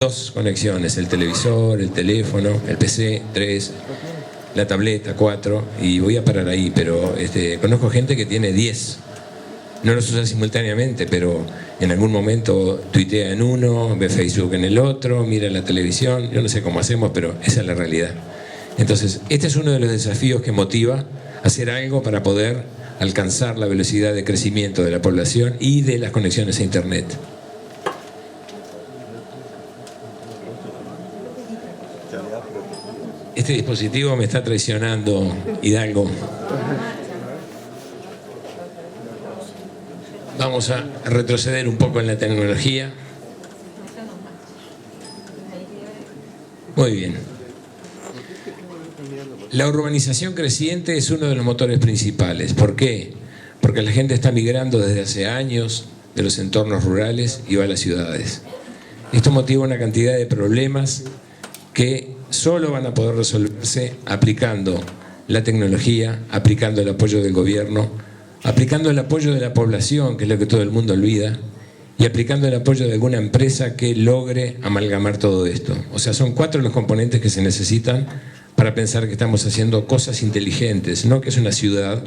2 conexiones, el televisor, el teléfono, el PC, 3, la tableta, 4, y voy a parar ahí, pero conozco gente que tiene 10. No los usa simultáneamente, pero en algún momento tuitea en uno, ve Facebook en el otro, mira la televisión. Yo no sé cómo hacemos, pero esa es la realidad. Entonces, este es uno de los desafíos que motiva a hacer algo para poder alcanzar la velocidad de crecimiento de la población y de las conexiones a Internet. Este dispositivo me está traicionando, Hidalgo. Vamos a retroceder un poco en la tecnología. Muy bien. La urbanización creciente es uno de los motores principales. ¿Por qué? Porque la gente está migrando desde hace años de los entornos rurales y va a las ciudades. Esto motiva una cantidad de problemas que solo van a poder resolverse aplicando la tecnología, aplicando el apoyo del gobierno, aplicando el apoyo de la población, que es lo que todo el mundo olvida, y aplicando el apoyo de alguna empresa que logre amalgamar todo esto. O sea, son 4 los componentes que se necesitan para pensar que estamos haciendo cosas inteligentes, no que es una ciudad,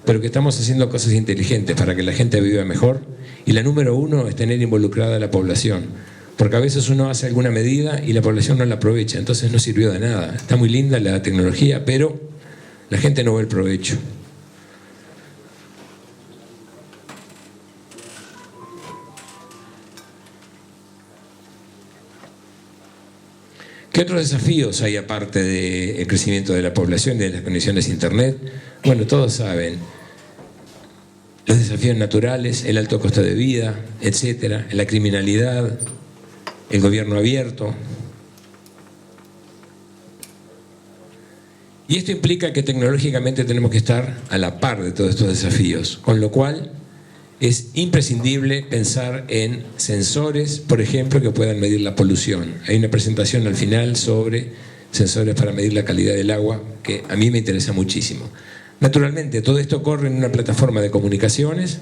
pero que estamos haciendo cosas inteligentes para que la gente viva mejor. Y la número 1 es tener involucrada a la población. Porque a veces uno hace alguna medida y la población no la aprovecha, entonces no sirvió de nada. Está muy linda la tecnología, pero la gente no ve el provecho. ¿Qué otros desafíos hay aparte del crecimiento de la población y de las conexiones a Internet? Bueno, todos saben. Los desafíos naturales, el alto costo de vida, etcétera, la criminalidad, el gobierno abierto. Y esto implica que tecnológicamente tenemos que estar a la par de todos estos desafíos, con lo cual es imprescindible pensar en sensores, por ejemplo, que puedan medir la polución. Hay una presentación al final sobre sensores para medir la calidad del agua, que a mí me interesa muchísimo. Naturalmente, todo esto corre en una plataforma de comunicaciones,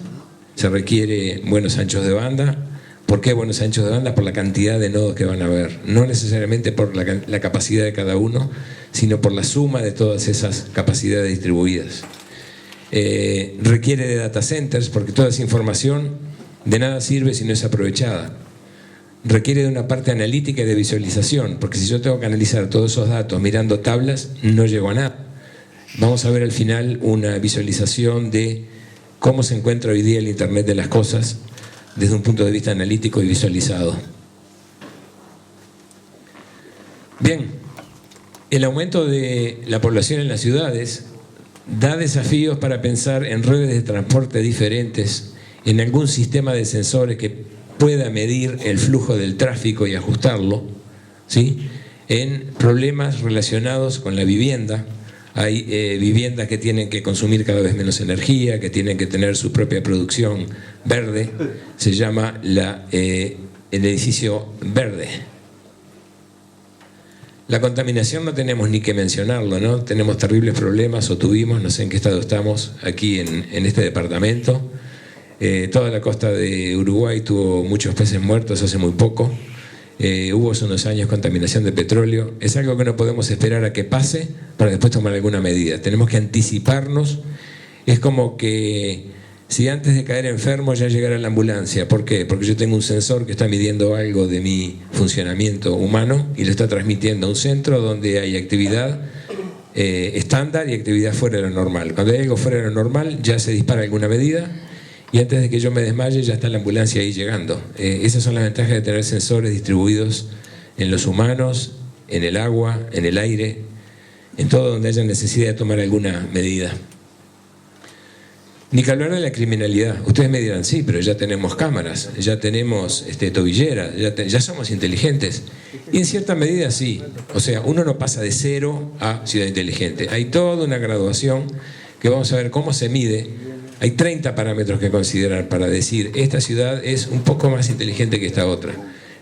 se requiere buenos anchos de banda. ¿Por qué buenos anchos de banda? Por la cantidad de nodos que van a haber, no necesariamente por la capacidad de cada uno, sino por la suma de todas esas capacidades distribuidas. Requiere de data centers, porque toda esa información de nada sirve si no es aprovechada. Requiere de una parte analítica y de visualización, porque si yo tengo que analizar todos esos datos mirando tablas, no llego a nada. Vamos a ver al final una visualización de cómo se encuentra hoy día el Internet de las cosas, desde un punto de vista analítico y visualizado. Bien, el aumento de la población en las ciudades da desafíos para pensar en redes de transporte diferentes, en algún sistema de sensores que pueda medir el flujo del tráfico y ajustarlo, ¿sí? En problemas relacionados con la vivienda. Hay viviendas que tienen que consumir cada vez menos energía, que tienen que tener su propia producción verde. Se llama el edificio verde. La contaminación no tenemos ni que mencionarlo, ¿no? Tenemos terribles problemas, o tuvimos, no sé en qué estado estamos, aquí en este departamento. Toda la costa de Uruguay tuvo muchos peces muertos hace muy poco. Hubo hace unos años contaminación de petróleo. Es algo que no podemos esperar a que pase para después tomar alguna medida. Tenemos que anticiparnos. Es como que si antes de caer enfermo ya llegara la ambulancia. ¿Por qué? Porque yo tengo un sensor que está midiendo algo de mi funcionamiento humano y lo está transmitiendo a un centro donde hay actividad estándar y actividad fuera de lo normal. Cuando hay algo fuera de lo normal ya se dispara alguna medida y antes de que yo me desmaye ya está la ambulancia ahí llegando. Esas son las ventajas de tener sensores distribuidos en los humanos, en el agua, en el aire, en todo donde haya necesidad de tomar alguna medida. Ni que hablar de la criminalidad. Ustedes me dirán, sí, pero ya tenemos cámaras, ya tenemos tobilleras, ya somos inteligentes. Y en cierta medida sí. O sea, uno no pasa de 0 a ciudad inteligente. Hay toda una graduación que vamos a ver cómo se mide. Hay 30 parámetros que considerar para decir esta ciudad es un poco más inteligente que esta otra.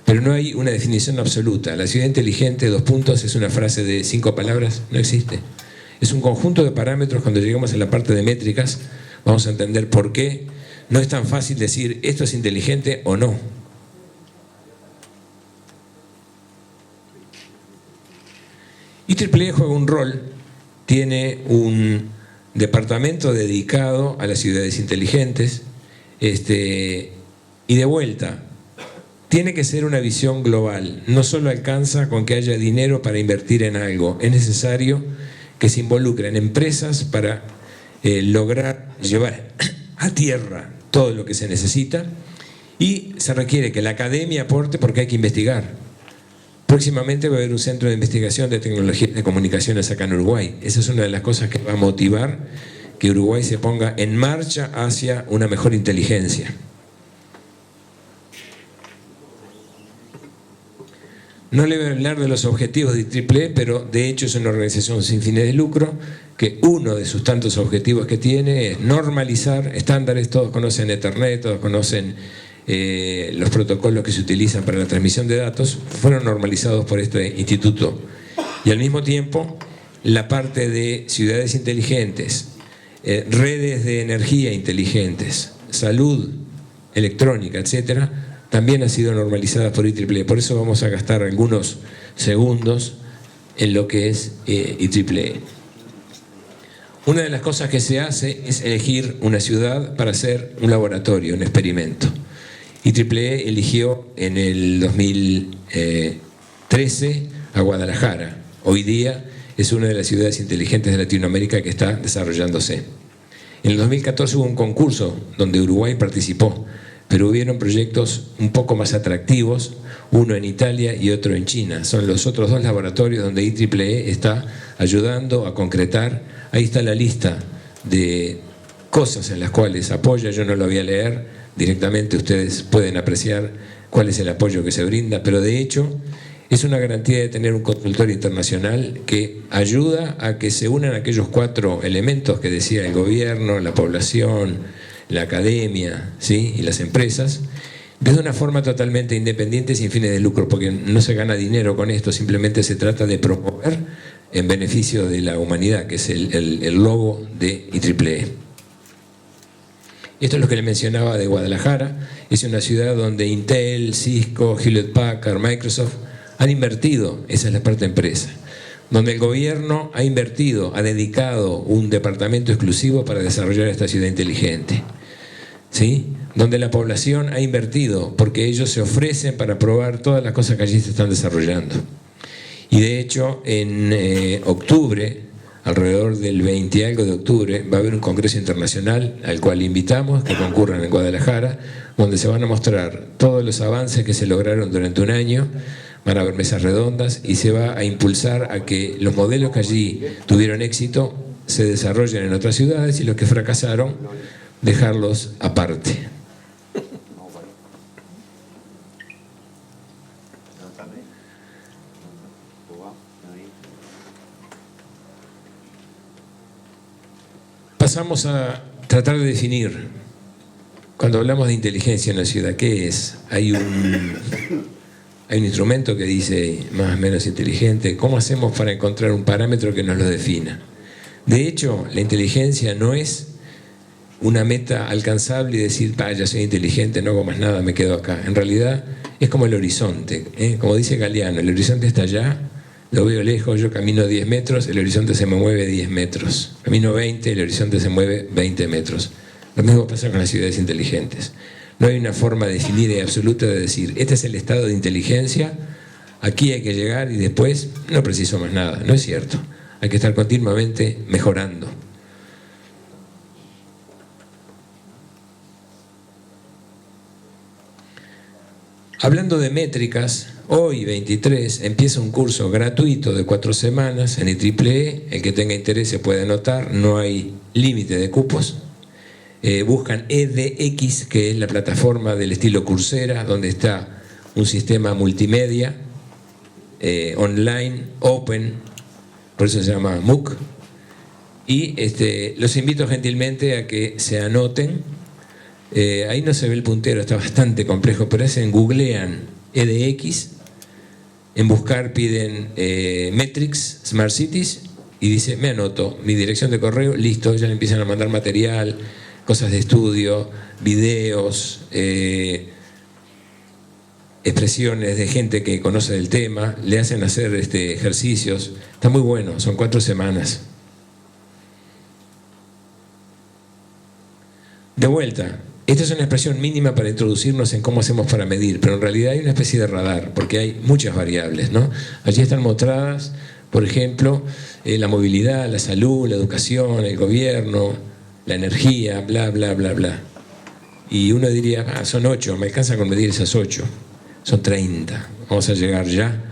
Pero no hay una definición absoluta. La ciudad inteligente, 2 puntos, es una frase de 5 palabras, no existe. Es un conjunto de parámetros. Cuando lleguemos a la parte de métricas vamos a entender por qué no es tan fácil decir esto es inteligente o no. IEEE juega un rol, tiene un departamento dedicado a las ciudades inteligentes, y de vuelta, tiene que ser una visión global, no solo alcanza con que haya dinero para invertir en algo, es necesario que se involucren empresas para lograr llevar a tierra todo lo que se necesita, y se requiere que la academia aporte porque hay que investigar. Próximamente va a haber un centro de investigación de tecnologías de comunicaciones acá en Uruguay. Esa es una de las cosas que va a motivar que Uruguay se ponga en marcha hacia una mejor inteligencia. No le voy a hablar de los objetivos de IEEE, pero de hecho es una organización sin fines de lucro que uno de sus tantos objetivos que tiene es normalizar estándares. Todos conocen Ethernet, todos conocen los protocolos que se utilizan para la transmisión de datos, fueron normalizados por este instituto. Y al mismo tiempo, la parte de ciudades inteligentes, redes de energía inteligentes, salud electrónica, etcétera, también ha sido normalizada por IEEE. Por eso vamos a gastar algunos segundos en lo que es IEEE. Una de las cosas que se hace es elegir una ciudad para hacer un laboratorio, un experimento. IEEE eligió en el 2013 a Guadalajara. Hoy día es una de las ciudades inteligentes de Latinoamérica que está desarrollándose. En el 2014 hubo un concurso donde Uruguay participó, pero hubieron proyectos un poco más atractivos, uno en Italia y otro en China. Son los otros dos laboratorios donde IEEE está ayudando a concretar. Ahí está la lista de cosas en las cuales apoya. Yo no lo voy a leer directamente, ustedes pueden apreciar cuál es el apoyo que se brinda, pero de hecho es una garantía de tener un consultorio internacional que ayuda a que se unan aquellos 4 elementos que decía el gobierno, la población, la academia, ¿sí?, y las empresas, de una forma totalmente independiente, sin fines de lucro, porque no se gana dinero con esto, simplemente se trata de promover en beneficio de la humanidad, que es el logo de IEEE. Esto es lo que le mencionaba de Guadalajara. Es una ciudad donde Intel, Cisco, Hewlett Packard, Microsoft han invertido, esa es la parte empresa, donde el gobierno ha invertido, ha dedicado un departamento exclusivo para desarrollar esta ciudad inteligente, ¿sí?, donde la población ha invertido porque ellos se ofrecen para probar todas las cosas que allí se están desarrollando. Y de hecho en octubre, alrededor del 20 y algo de octubre, va a haber un congreso internacional al cual invitamos que concurran en Guadalajara, donde se van a mostrar todos los avances que se lograron durante un año. Van a haber mesas redondas y se va a impulsar a que los modelos que allí tuvieron éxito se desarrollen en otras ciudades y los que fracasaron, dejarlos aparte. Pasamos a tratar de definir, cuando hablamos de inteligencia en la ciudad, ¿qué es? Hay un instrumento que dice más o menos inteligente. ¿Cómo hacemos para encontrar un parámetro que nos lo defina? De hecho, la inteligencia no es una meta alcanzable y decir, ya soy inteligente, no hago más nada, me quedo acá. En realidad es como el horizonte, como dice Galeano, el horizonte está allá, lo veo lejos, yo camino 10 metros, el horizonte se me mueve 10 metros. Camino 20, el horizonte se mueve 20 metros. Lo mismo pasa con las ciudades inteligentes. No hay una forma definida y absoluta de decir, este es el estado de inteligencia, aquí hay que llegar y después no preciso más nada. No es cierto. Hay que estar continuamente mejorando. Hablando de métricas, hoy 23 empieza un curso gratuito de 4 semanas en IEEE. El que tenga interés se puede anotar, no hay límite de cupos. Buscan EDX, que es la plataforma del estilo Coursera, donde está un sistema multimedia, online, open, por eso se llama MOOC. Y los invito gentilmente a que se anoten. Ahí no se ve el puntero, está bastante complejo, pero googlean EDX, en buscar piden Metrics, Smart Cities, y dice, me anoto, mi dirección de correo, listo, ya le empiezan a mandar material, cosas de estudio, videos, expresiones de gente que conoce del tema, le hacen hacer ejercicios. Está muy bueno, son 4 semanas. De vuelta, esta es una expresión mínima para introducirnos en cómo hacemos para medir, pero en realidad hay una especie de radar, porque hay muchas variables, ¿no? Allí están mostradas, por ejemplo, la movilidad, la salud, la educación, el gobierno, la energía, bla, bla, bla, bla. Y uno diría, son 8, me alcanza con medir esas 8. Son 30, vamos a llegar ya.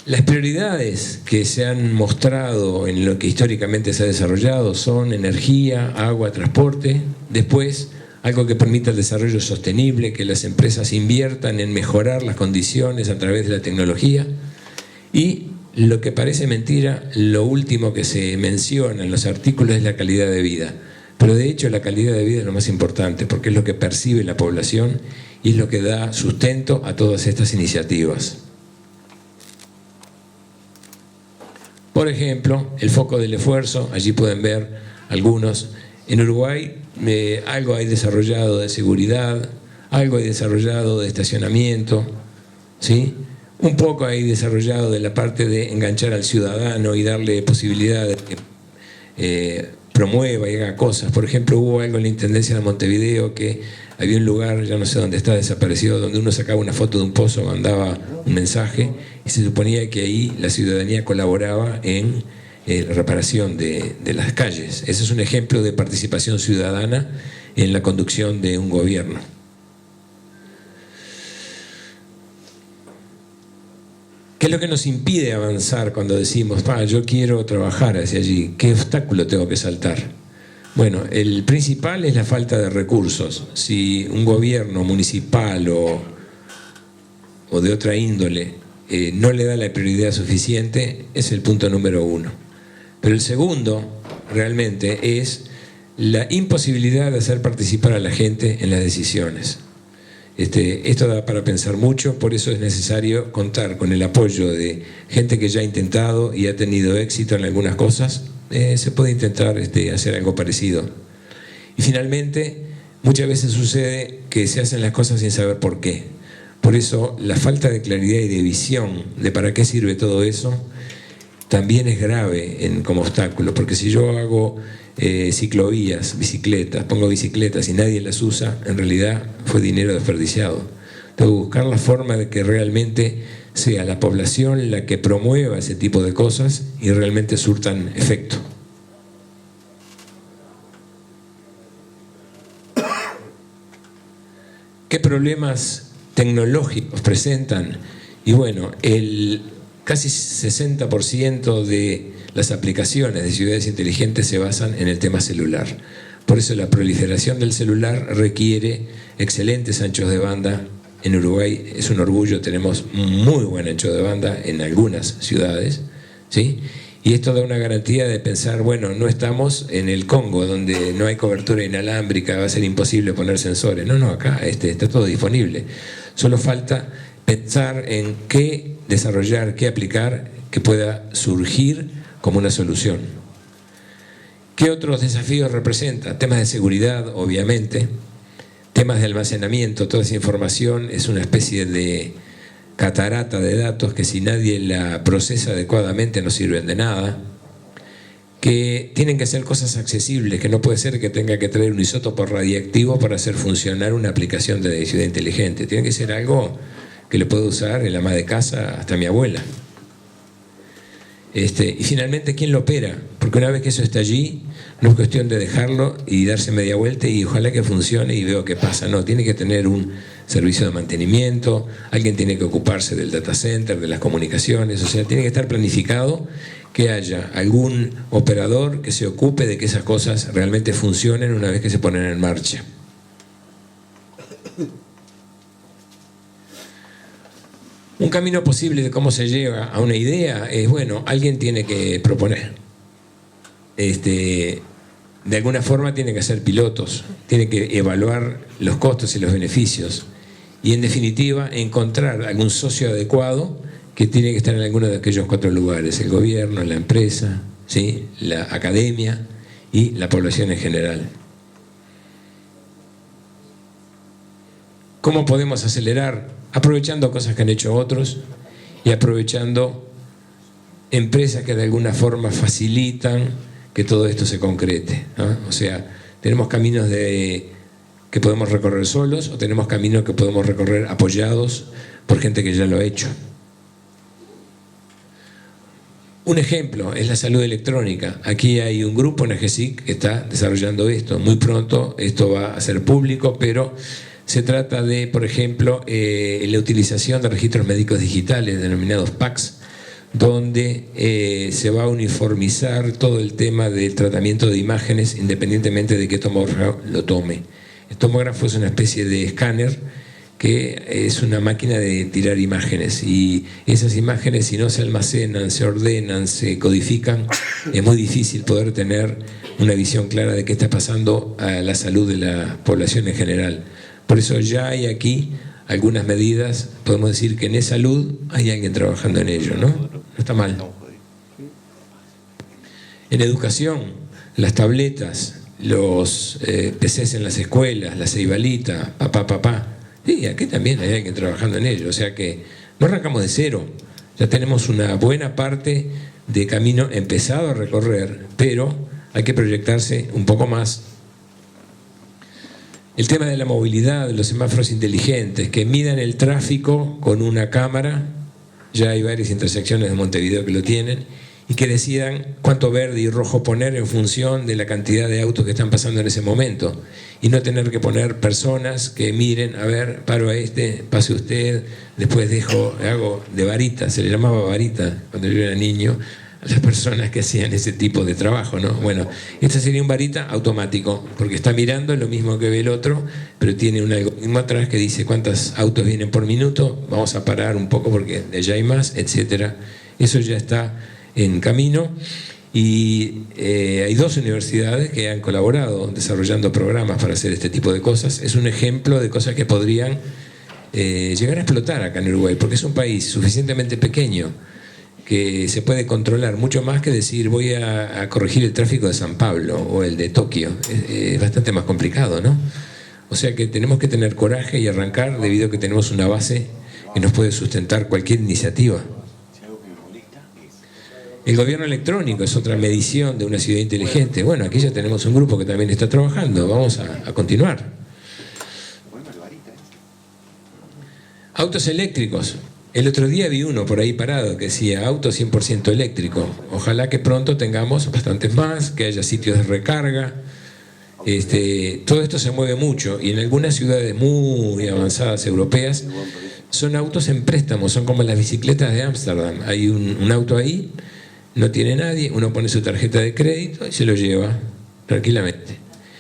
Las prioridades que se han mostrado en lo que históricamente se ha desarrollado son energía, agua, transporte. Después, algo que permita el desarrollo sostenible, que las empresas inviertan en mejorar las condiciones a través de la tecnología. Y lo que parece mentira, lo último que se menciona en los artículos es la calidad de vida. Pero de hecho la calidad de vida es lo más importante, porque es lo que percibe la población y es lo que da sustento a todas estas iniciativas. Por ejemplo, el foco del esfuerzo, allí pueden ver algunos. En Uruguay algo hay desarrollado de seguridad, algo hay desarrollado de estacionamiento, ¿sí? Un poco hay desarrollado de la parte de enganchar al ciudadano y darle posibilidad de que promueva y haga cosas. Por ejemplo, hubo algo en la Intendencia de Montevideo que había un lugar, ya no sé dónde está, desaparecido, donde uno sacaba una foto de un pozo, mandaba un mensaje y se suponía que ahí la ciudadanía colaboraba en la reparación de las calles. Ese es un ejemplo de participación ciudadana en la conducción de un gobierno. ¿Qué es lo que nos impide avanzar cuando decimos, yo quiero trabajar hacia allí? ¿Qué obstáculo tengo que saltar? Bueno, el principal es la falta de recursos. Si un gobierno municipal o de otra índole no le da la prioridad suficiente, es el punto número 1. Pero el segundo, realmente, es la imposibilidad de hacer participar a la gente en las decisiones. Esto da para pensar mucho, por eso es necesario contar con el apoyo de gente que ya ha intentado y ha tenido éxito en algunas cosas. Se puede intentar hacer algo parecido. Y finalmente, muchas veces sucede que se hacen las cosas sin saber por qué. Por eso la falta de claridad y de visión de para qué sirve todo eso también es grave como obstáculo, porque si yo hago ciclovías, bicicletas, pongo bicicletas y nadie las usa, en realidad fue dinero desperdiciado. Tengo que buscar la forma de que realmente sea la población la que promueva ese tipo de cosas y realmente surtan efecto. ¿Qué problemas tecnológicos presentan? Y bueno, el casi 60% de las aplicaciones de ciudades inteligentes se basan en el tema celular. Por eso la proliferación del celular requiere excelentes anchos de banda. En Uruguay es un orgullo, tenemos muy buen ancho de banda en algunas ciudades, ¿sí? Y esto da una garantía de pensar, bueno, no estamos en el Congo, donde no hay cobertura inalámbrica, va a ser imposible poner sensores. No, acá está todo disponible. Solo falta pensar en qué desarrollar, qué aplicar, que pueda surgir como una solución. ¿Qué otros desafíos representa? Temas de seguridad, obviamente. Temas de almacenamiento. Toda esa información es una especie de catarata de datos que si nadie la procesa adecuadamente no sirven de nada. Que tienen que ser cosas accesibles, que no puede ser que tenga que traer un isótopo radiactivo para hacer funcionar una aplicación de ciudad inteligente. Tiene que ser algo que le puedo usar el ama de casa hasta mi abuela. Y finalmente, ¿quién lo opera? Porque una vez que eso está allí, no es cuestión de dejarlo y darse media vuelta y ojalá que funcione y veo qué pasa. No, tiene que tener un servicio de mantenimiento, alguien tiene que ocuparse del data center, de las comunicaciones, o sea, tiene que estar planificado que haya algún operador que se ocupe de que esas cosas realmente funcionen una vez que se ponen en marcha. Un camino posible de cómo se llega a una idea es, bueno, alguien tiene que proponer. De alguna forma tiene que hacer pilotos, tiene que evaluar los costos y los beneficios y en definitiva encontrar algún socio adecuado que tiene que estar en alguno de aquellos 4 lugares: el gobierno, la empresa, ¿sí?, la academia y la población en general. ¿Cómo podemos acelerar? Aprovechando cosas que han hecho otros y aprovechando empresas que de alguna forma facilitan que todo esto se concrete, ¿no? O sea, tenemos caminos que podemos recorrer solos o tenemos caminos que podemos recorrer apoyados por gente que ya lo ha hecho. Un ejemplo es la salud electrónica. Aquí hay un grupo en el GESIC que está desarrollando esto. Muy pronto esto va a ser público, pero se trata de, por ejemplo, la utilización de registros médicos digitales, denominados PACS, donde se va a uniformizar todo el tema del tratamiento de imágenes independientemente de qué tomógrafo lo tome. El tomógrafo es una especie de escáner que es una máquina de tirar imágenes, y esas imágenes, si no se almacenan, se ordenan, se codifican, es muy difícil poder tener una visión clara de qué está pasando a la salud de la población en general. Por eso ya hay aquí algunas medidas, podemos decir que en salud hay alguien trabajando en ello, ¿no? No está mal. En educación, las tabletas, los PCs en las escuelas, la ceibalita, papá. Sí, aquí también hay alguien trabajando en ello, o sea que no arrancamos de cero, ya tenemos una buena parte de camino empezado a recorrer, pero hay que proyectarse un poco más. El tema de la movilidad, de los semáforos inteligentes, que midan el tráfico con una cámara, ya hay varias intersecciones de Montevideo que lo tienen, y que decidan cuánto verde y rojo poner en función de la cantidad de autos que están pasando en ese momento, y no tener que poner personas que miren, a ver, paro a este, pase usted, después hago de varita, se le llamaba varita cuando yo era niño a las personas que hacían ese tipo de trabajo, ¿no? Bueno, este sería un varita automático, porque está mirando lo mismo que ve el otro, pero tiene un algoritmo atrás que dice cuántos autos vienen por minuto, vamos a parar un poco porque de allá hay más, etcétera. Eso ya está en camino, y hay 2 universidades que han colaborado desarrollando programas para hacer este tipo de cosas. Es un ejemplo de cosas que podrían llegar a explotar acá en Uruguay, porque es un país suficientemente pequeño que se puede controlar mucho más que decir voy a corregir el tráfico de San Pablo o el de Tokio. Es bastante más complicado, ¿no? O sea que tenemos que tener coraje y arrancar, debido a que tenemos una base que nos puede sustentar cualquier iniciativa. El gobierno electrónico es otra medición de una ciudad inteligente. Bueno, aquí ya tenemos un grupo que también está trabajando. Vamos a continuar. Autos eléctricos. El otro día vi uno por ahí parado que decía auto 100% eléctrico. Ojalá que pronto tengamos bastantes más, que haya sitios de recarga. Todo esto se mueve mucho, y en algunas ciudades muy avanzadas europeas son autos en préstamo, son como las bicicletas de Ámsterdam. Hay un auto ahí, no tiene nadie, uno pone su tarjeta de crédito y se lo lleva tranquilamente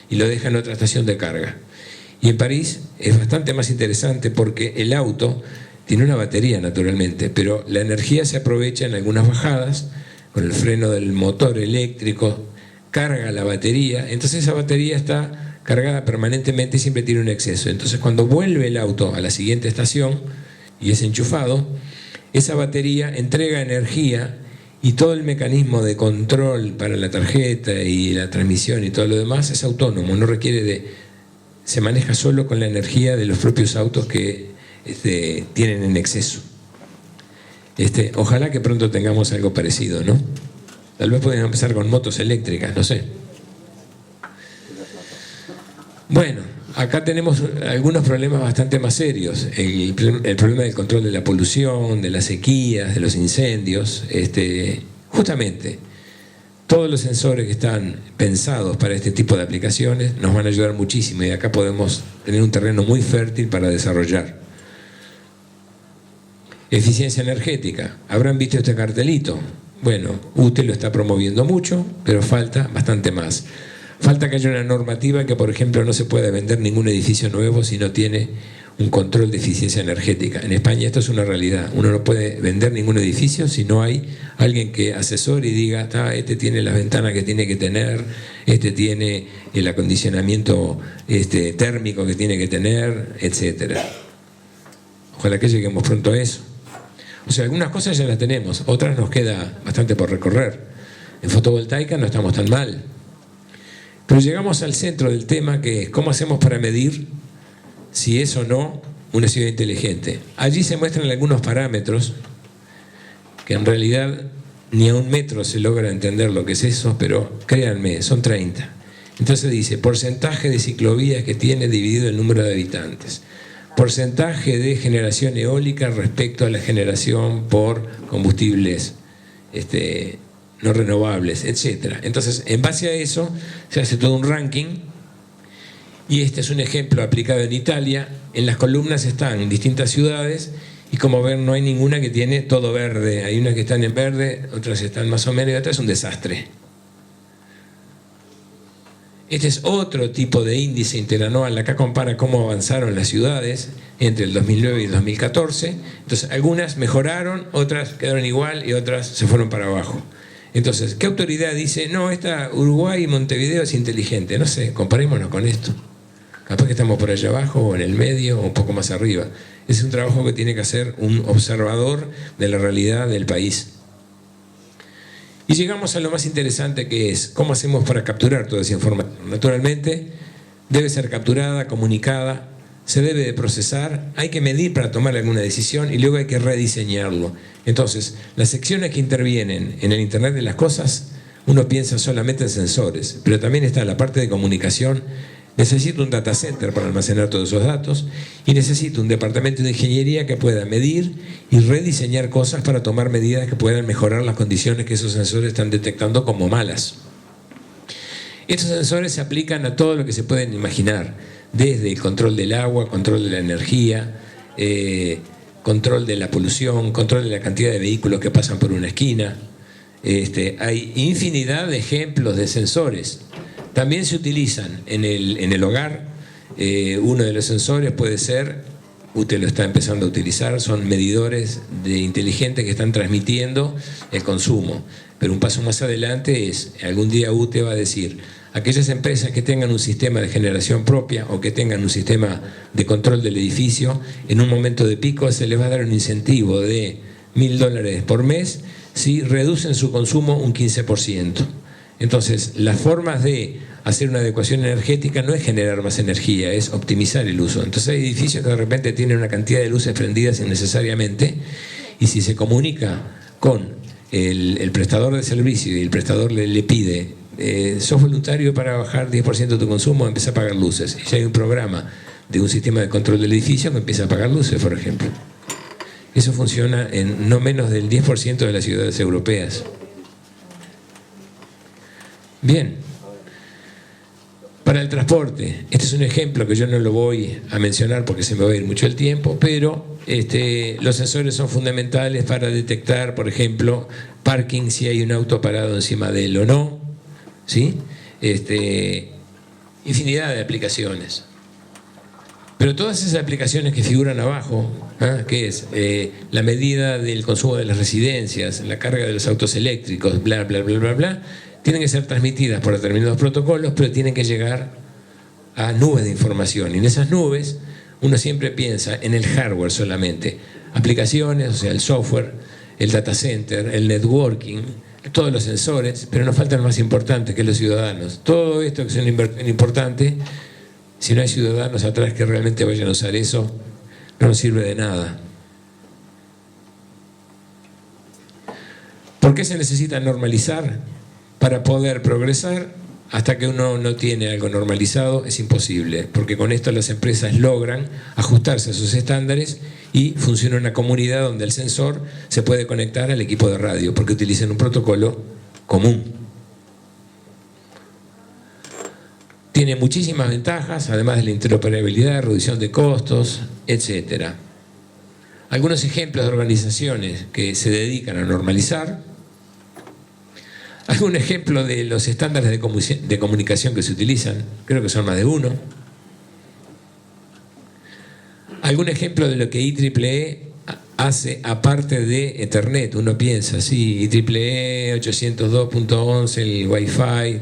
y lo deja en otra estación de carga. Y en París es bastante más interesante porque el auto tiene una batería naturalmente, pero la energía se aprovecha en algunas bajadas con el freno del motor eléctrico, carga la batería, entonces esa batería está cargada permanentemente y siempre tiene un exceso. Entonces cuando vuelve el auto a la siguiente estación y es enchufado, esa batería entrega energía, y todo el mecanismo de control para la tarjeta y la transmisión y todo lo demás es autónomo, no requiere se maneja solo con la energía de los propios autos que tienen en exceso. Ojalá que pronto tengamos algo parecido, ¿no? Tal vez podemos empezar con motos eléctricas, no sé. Bueno, acá tenemos algunos problemas bastante más serios. El problema del control de la polución, de las sequías, de los incendios. Justamente, todos los sensores que están pensados para este tipo de aplicaciones nos van a ayudar muchísimo, y acá podemos tener un terreno muy fértil para desarrollar. Eficiencia energética. ¿Habrán visto este cartelito? Bueno, UTE lo está promoviendo mucho, pero falta bastante más. Falta que haya una normativa que, por ejemplo, no se pueda vender ningún edificio nuevo si no tiene un control de eficiencia energética. En España esto es una realidad. Uno no puede vender ningún edificio si no hay alguien que asesore y diga, este tiene las ventanas que tiene que tener, este tiene el acondicionamiento térmico que tiene que tener, etcétera. Ojalá que lleguemos pronto a eso. O sea, algunas cosas ya las tenemos, otras nos queda bastante por recorrer. En fotovoltaica no estamos tan mal. Pero llegamos al centro del tema, que es cómo hacemos para medir si es o no una ciudad inteligente. Allí se muestran algunos parámetros que en realidad ni a un metro se logra entender lo que es eso, pero créanme, son 30. Entonces dice, porcentaje de ciclovías que tiene dividido el número de habitantes, porcentaje de generación eólica respecto a la generación por combustibles no renovables, etc. Entonces, en base a eso, se hace todo un ranking, y este es un ejemplo aplicado en Italia. En las columnas están distintas ciudades, y como ven, no hay ninguna que tiene todo verde. Hay unas que están en verde, otras están más o menos, y otras es un desastre. Este es otro tipo de índice interanual. Acá compara cómo avanzaron las ciudades entre el 2009 y el 2014. Entonces, algunas mejoraron, otras quedaron igual y otras se fueron para abajo. Entonces, ¿qué autoridad dice, no, esta Uruguay y Montevideo es inteligente? No sé, comparémonos con esto. Capaz que estamos por allá abajo, o en el medio, o un poco más arriba. Ese es un trabajo que tiene que hacer un observador de la realidad del país. Y llegamos a lo más interesante, que es cómo hacemos para capturar toda esa información. Naturalmente, debe ser capturada, comunicada, se debe de procesar, hay que medir para tomar alguna decisión y luego hay que rediseñarlo. Entonces, las secciones que intervienen en el Internet de las cosas, uno piensa solamente en sensores, pero también está la parte de comunicación. Necesito un data center para almacenar todos esos datos, y necesito un departamento de ingeniería que pueda medir y rediseñar cosas para tomar medidas que puedan mejorar las condiciones que esos sensores están detectando como malas. Estos sensores se aplican a todo lo que se pueden imaginar, desde el control del agua, control de la energía, control de la polución, control de la cantidad de vehículos que pasan por una esquina. Hay infinidad de ejemplos de sensores. También se utilizan en el hogar. Uno de los sensores puede ser, usted lo está empezando a utilizar, son medidores inteligentes que están transmitiendo el consumo. Pero un paso más adelante es, algún día UTE va a decir, aquellas empresas que tengan un sistema de generación propia o que tengan un sistema de control del edificio, en un momento de pico se les va a dar un incentivo de $1.000 por mes si reducen su consumo un 15%. Entonces, las formas de hacer una adecuación energética no es generar más energía, es optimizar el uso. Entonces hay edificios que de repente tienen una cantidad de luces prendidas innecesariamente, y si se comunica con el prestador de servicio y el prestador le pide, sos voluntario para bajar 10% de tu consumo, empieza a pagar luces. Y ya hay un programa de un sistema de control del edificio que empieza a pagar luces, por ejemplo. Eso funciona en no menos del 10% de las ciudades europeas. Bien, para el transporte, este es un ejemplo que yo no lo voy a mencionar porque se me va a ir mucho el tiempo, pero los sensores son fundamentales para detectar, por ejemplo, parking, si hay un auto parado encima de él o no, ¿sí? Infinidad de aplicaciones. Pero todas esas aplicaciones que figuran abajo, que es la medida del consumo de las residencias, la carga de los autos eléctricos, bla, bla, bla, bla, bla, tienen que ser transmitidas por determinados protocolos, pero tienen que llegar a nubes de información. Y en esas nubes uno siempre piensa en el hardware solamente. Aplicaciones, o sea, el software, el data center, el networking, todos los sensores, pero nos falta lo más importante, que es los ciudadanos. Todo esto que es una inversión importante, si no hay ciudadanos atrás que realmente vayan a usar eso, no nos sirve de nada. ¿Por qué se necesita normalizar? Para poder progresar. Hasta que uno no tiene algo normalizado es imposible, porque con esto las empresas logran ajustarse a sus estándares y funciona una comunidad donde el sensor se puede conectar al equipo de radio, porque utilizan un protocolo común. Tiene muchísimas ventajas, además de la interoperabilidad, reducción de costos, etc. Algunos ejemplos de organizaciones que se dedican a normalizar. Algún ejemplo de los estándares de comunicación que se utilizan, creo que son más de uno. Algún ejemplo de lo que IEEE hace aparte de Ethernet. Uno piensa, sí, IEEE 802.11, el Wi-Fi,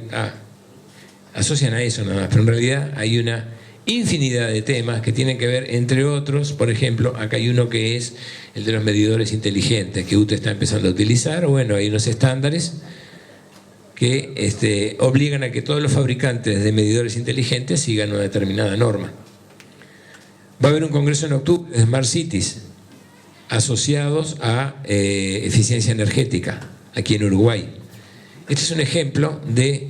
asocian a eso nada más, pero en realidad hay una infinidad de temas que tienen que ver, entre otros, por ejemplo, acá hay uno que es el de los medidores inteligentes, que UTE está empezando a utilizar. Bueno, hay unos estándares que obligan a que todos los fabricantes de medidores inteligentes sigan una determinada norma. Va a haber un congreso en octubre de Smart Cities asociados a eficiencia energética aquí en Uruguay. Este es un ejemplo de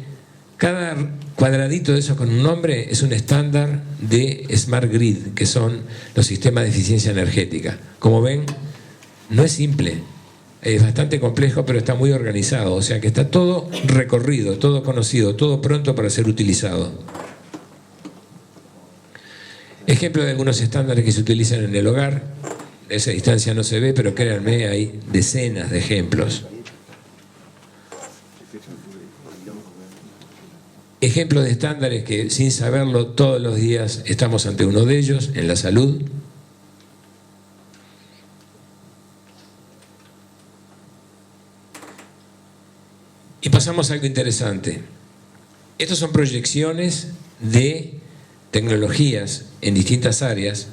cada cuadradito de esos con un nombre es un estándar de Smart Grid, que son los sistemas de eficiencia energética. Como ven, no es simple, es bastante complejo, pero está muy organizado, o sea que está todo recorrido, todo conocido, todo pronto para ser utilizado. Ejemplo de algunos estándares que se utilizan en el hogar. De esa distancia no se ve, pero créanme, hay decenas de ejemplos. Ejemplos de estándares que sin saberlo todos los días estamos ante uno de ellos, en la salud. Y pasamos a algo interesante. Estas son proyecciones de tecnologías en distintas áreas.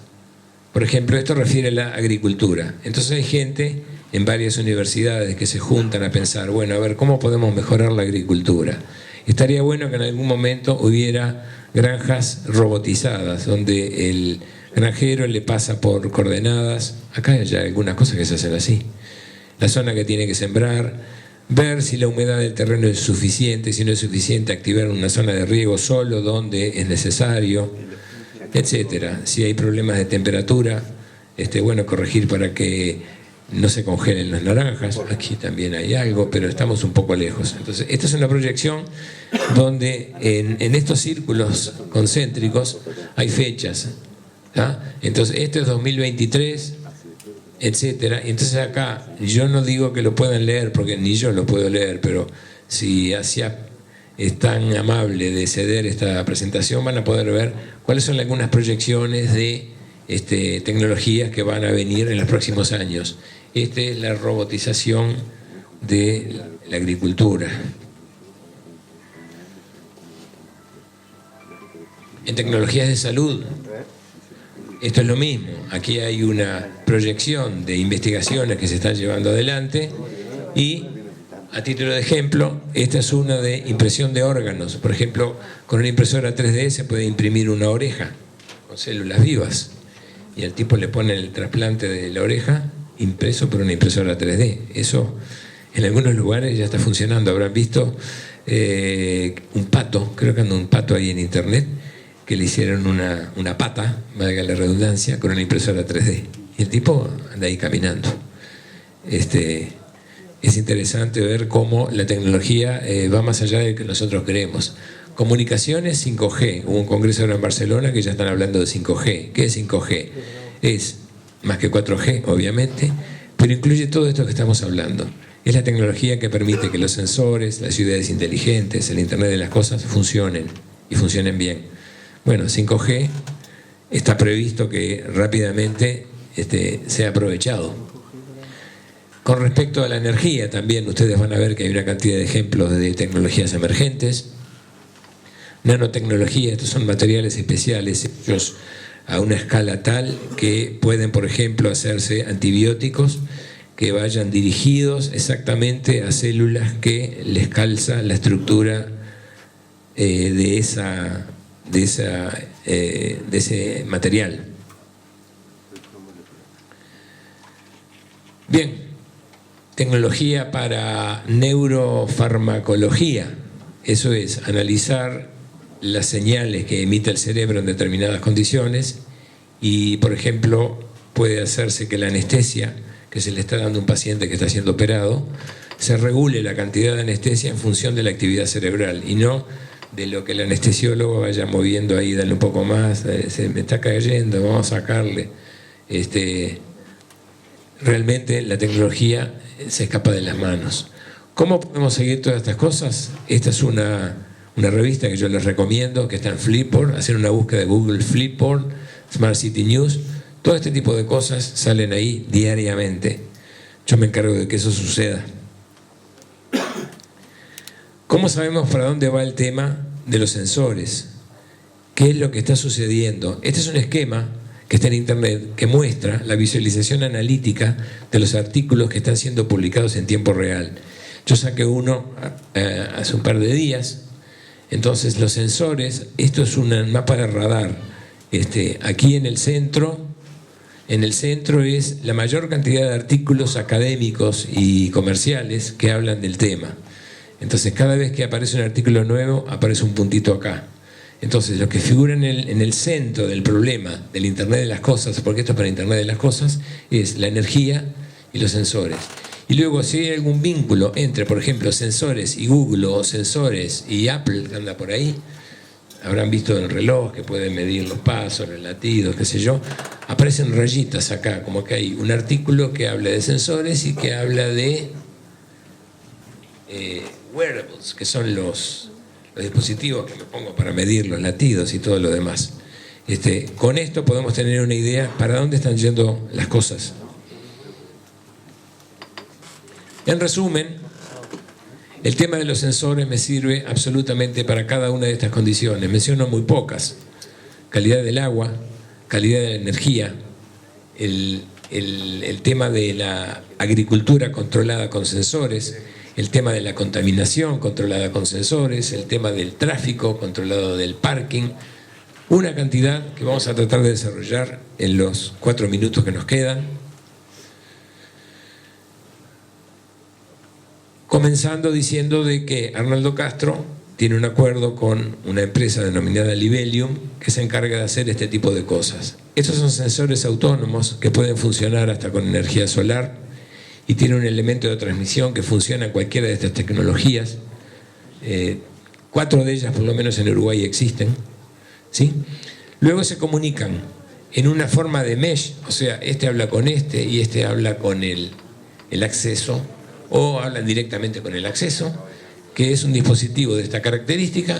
Por ejemplo, esto refiere a la agricultura. Entonces hay gente en varias universidades que se juntan a pensar, bueno, a ver, ¿cómo podemos mejorar la agricultura? Estaría bueno que en algún momento hubiera granjas robotizadas, donde el granjero le pasa por coordenadas. Acá hay ya algunas cosas que se hacen así. La zona que tiene que sembrar, ver si la humedad del terreno es suficiente, si no es suficiente, activar una zona de riego solo donde es necesario, etcétera. Si hay problemas de temperatura, bueno, corregir para que no se congelen las naranjas. Aquí también hay algo, pero estamos un poco lejos. Entonces, esta es una proyección donde en estos círculos concéntricos hay fechas, ¿tá? Entonces, este es 2023, etcétera. Entonces acá, yo no digo que lo puedan leer, porque ni yo lo puedo leer, pero si Asia es tan amable de ceder esta presentación, van a poder ver cuáles son algunas proyecciones de tecnologías que van a venir en los próximos años. Esta es la robotización de la agricultura. En tecnologías de salud, esto es lo mismo. Aquí hay una proyección de investigaciones que se están llevando adelante y, a título de ejemplo, esta es una de impresión de órganos. Por ejemplo, con una impresora 3D se puede imprimir una oreja con células vivas y al tipo le ponen el trasplante de la oreja impreso por una impresora 3D. Eso en algunos lugares ya está funcionando. Habrán visto un pato, creo que anda un pato ahí en internet, que le hicieron una pata, valga la redundancia, con una impresora 3D. Y el tipo anda ahí caminando. Es interesante ver cómo la tecnología va más allá de lo que nosotros creemos. Comunicaciones 5G. Hubo un congreso ahora en Barcelona que ya están hablando de 5G. ¿Qué es 5G? Es más que 4G, obviamente, pero incluye todo esto que estamos hablando. Es la tecnología que permite que los sensores, las ciudades inteligentes, el Internet de las cosas funcionen y funcionen bien. Bueno, 5G está previsto que rápidamente sea aprovechado. Con respecto a la energía también, ustedes van a ver que hay una cantidad de ejemplos de tecnologías emergentes. Nanotecnología, estos son materiales especiales hechos a una escala tal que pueden, por ejemplo, hacerse antibióticos que vayan dirigidos exactamente a células que les calza la estructura de ese material. Bien, tecnología para neurofarmacología, eso es analizar las señales que emite el cerebro en determinadas condiciones y, por ejemplo, puede hacerse que la anestesia que se le está dando a un paciente que está siendo operado se regule la cantidad de anestesia en función de la actividad cerebral y no de lo que el anestesiólogo vaya moviendo ahí, dale un poco más, se me está cayendo, vamos a sacarle. Realmente la tecnología se escapa de las manos. ¿Cómo podemos seguir todas estas cosas? Esta es una revista que yo les recomiendo, que está en Flipboard. Hacer una búsqueda de Google Flipboard, Smart City News. Todo este tipo de cosas salen ahí diariamente. Yo me encargo de que eso suceda. ¿Cómo sabemos para dónde va el tema de los sensores? ¿Qué es lo que está sucediendo? Este es un esquema que está en internet que muestra la visualización analítica de los artículos que están siendo publicados en tiempo real. Yo saqué uno hace un par de días. Entonces los sensores, esto es un mapa de radar Aquí en el centro es la mayor cantidad de artículos académicos y comerciales que hablan del tema. Entonces, cada vez que aparece un artículo nuevo, aparece un puntito acá. Entonces, lo que figura en el centro del problema del Internet de las cosas, porque esto es para Internet de las cosas, es la energía y los sensores. Y luego, si hay algún vínculo entre, por ejemplo, sensores y Google, o sensores y Apple, que anda por ahí, habrán visto el reloj que puede medir los pasos, los latidos, qué sé yo, aparecen rayitas acá, como que hay un artículo que habla de sensores y que habla de wearables, que son los dispositivos que me pongo para medir los latidos y todo lo demás. Con esto podemos tener una idea para dónde están yendo las cosas. En resumen, el tema de los sensores me sirve absolutamente para cada una de estas condiciones. Menciono muy pocas. Calidad del agua, calidad de la energía, el tema de la agricultura controlada con sensores, el tema de la contaminación controlada con sensores, el tema del tráfico controlado del parking, una cantidad que vamos a tratar de desarrollar en los 4 minutos que nos quedan. Comenzando diciendo de que Arnaldo Castro tiene un acuerdo con una empresa denominada Libelium que se encarga de hacer este tipo de cosas. Estos son sensores autónomos que pueden funcionar hasta con energía solar y tienen un elemento de transmisión que funciona en cualquiera de estas tecnologías. 4 de ellas por lo menos en Uruguay existen, ¿sí? Luego se comunican en una forma de mesh, o sea, este habla con este y este habla con el acceso, o hablan directamente con el acceso, que es un dispositivo de esta característica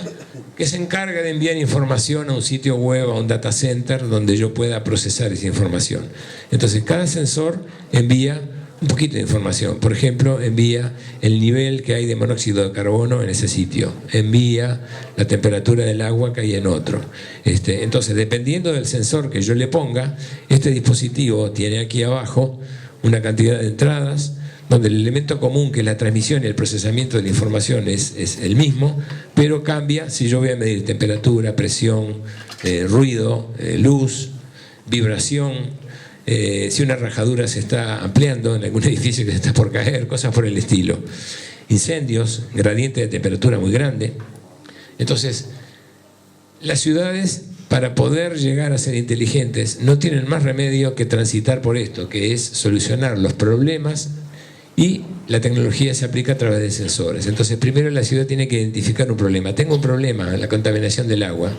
que se encarga de enviar información a un sitio web, a un data center, donde yo pueda procesar esa información. Entonces, cada sensor envía un poquito de información. Por ejemplo, envía el nivel que hay de monóxido de carbono en ese sitio, envía la temperatura del agua que hay en otro. Entonces, dependiendo del sensor que yo le ponga, este dispositivo tiene aquí abajo una cantidad de entradas, donde el elemento común, que es la transmisión y el procesamiento de la información, es el mismo, pero cambia si yo voy a medir temperatura, presión, ruido, luz, vibración, si una rajadura se está ampliando en algún edificio que se está por caer, cosas por el estilo. Incendios, gradiente de temperatura muy grande. Entonces, las ciudades, para poder llegar a ser inteligentes, no tienen más remedio que transitar por esto, que es solucionar los problemas. Y la tecnología se aplica a través de sensores. Entonces, primero la ciudad tiene que identificar un problema. Tengo un problema, la contaminación del agua,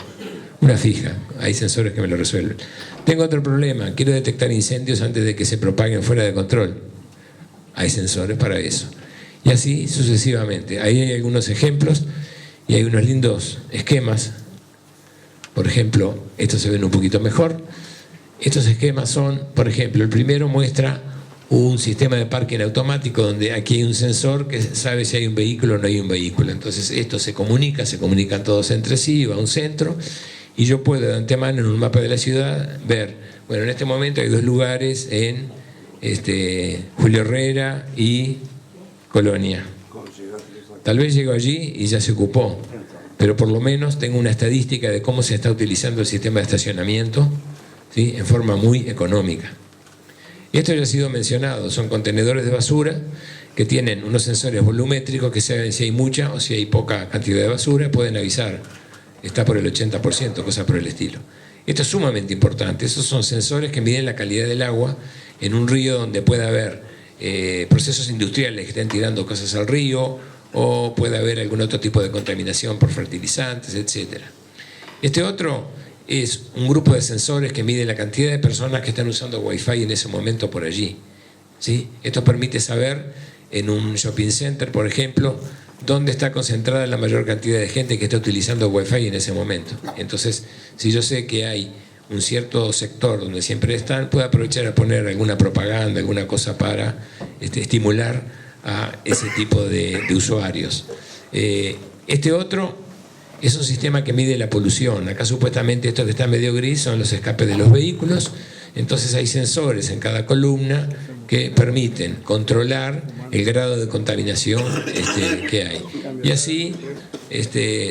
una fija, hay sensores que me lo resuelven. Tengo otro problema, quiero detectar incendios antes de que se propaguen fuera de control. Hay sensores para eso. Y así sucesivamente. Ahí hay algunos ejemplos y hay unos lindos esquemas. Por ejemplo, estos se ven un poquito mejor. Estos esquemas son, por ejemplo, el primero muestra un sistema de parking automático donde aquí hay un sensor que sabe si hay un vehículo o no hay un vehículo. Entonces esto se comunican todos entre sí, va a un centro y yo puedo de antemano en un mapa de la ciudad ver, bueno, en este momento hay 2 lugares en Julio Herrera y Colonia. Tal vez llego allí y ya se ocupó, pero por lo menos tengo una estadística de cómo se está utilizando el sistema de estacionamiento, ¿sí?, en forma muy económica. Esto ya ha sido mencionado, son contenedores de basura que tienen unos sensores volumétricos que saben si hay mucha o si hay poca cantidad de basura, pueden avisar, está por el 80%, cosas por el estilo. Esto es sumamente importante, esos son sensores que miden la calidad del agua en un río donde pueda haber procesos industriales que estén tirando cosas al río, o puede haber algún otro tipo de contaminación por fertilizantes, etc. Este otro es un grupo de sensores que mide la cantidad de personas que están usando Wi-Fi en ese momento por allí, ¿sí? Esto permite saber en un shopping center, por ejemplo, dónde está concentrada la mayor cantidad de gente que está utilizando Wi-Fi en ese momento. Entonces, si yo sé que hay un cierto sector donde siempre están, puedo aprovechar a poner alguna propaganda, alguna cosa para estimular a ese tipo de usuarios. Este otro es un sistema que mide la polución. Acá supuestamente esto que está medio gris son los escapes de los vehículos. Entonces hay sensores en cada columna que permiten controlar el grado de contaminación que hay. Y así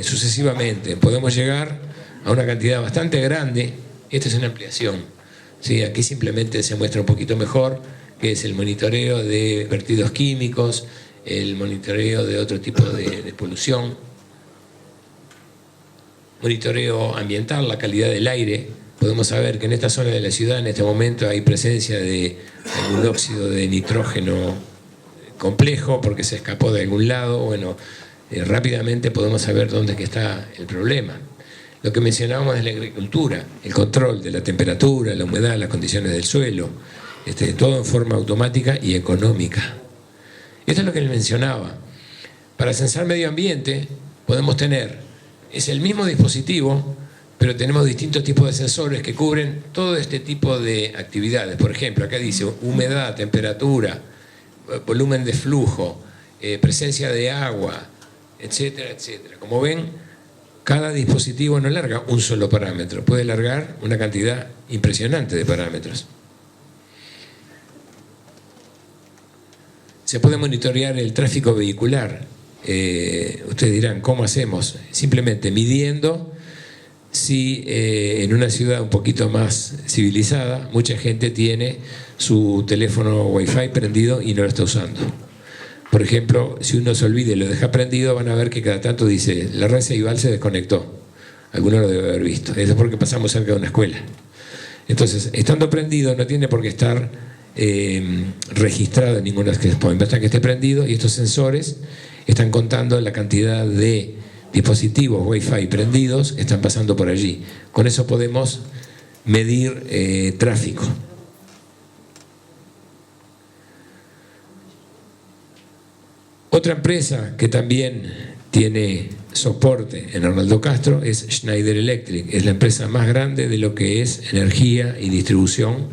sucesivamente podemos llegar a una cantidad bastante grande Esta es una ampliación, ¿sí? Aquí simplemente se muestra un poquito mejor, que es el monitoreo de vertidos químicos, el monitoreo de otro tipo de polución, monitoreo ambiental, la calidad del aire. Podemos saber que en esta zona de la ciudad en este momento hay presencia de algún óxido de nitrógeno complejo porque se escapó de algún lado. Bueno, rápidamente podemos saber dónde es que está el problema. Lo que mencionábamos de la agricultura, el control de la temperatura, la humedad, las condiciones del suelo, todo en forma automática y económica. Esto es lo que les mencionaba. Para censar medio ambiente podemos tener, es el mismo dispositivo, pero tenemos distintos tipos de sensores que cubren todo este tipo de actividades. Por ejemplo, acá dice humedad, temperatura, volumen de flujo, presencia de agua, etcétera, etcétera. Como ven, cada dispositivo no larga un solo parámetro, puede largar una cantidad impresionante de parámetros. Se puede monitorear el tráfico vehicular. Ustedes dirán, ¿cómo hacemos? Simplemente midiendo si en una ciudad un poquito más civilizada, mucha gente tiene su teléfono Wi-Fi prendido y no lo está usando. Por ejemplo, si uno se olvida y lo deja prendido, van a ver que cada tanto dice, la red Ceibal se desconectó. Alguno lo debe haber visto. Eso es porque pasamos cerca de una escuela. Entonces, estando prendido no tiene por qué estar registrado en ninguna access point. Basta que esté prendido y estos sensores están contando la cantidad de dispositivos Wi-Fi prendidos que están pasando por allí. Con eso podemos medir tráfico. Otra empresa que también tiene soporte en Arnaldo Castro es Schneider Electric. Es la empresa más grande de lo que es energía y distribución,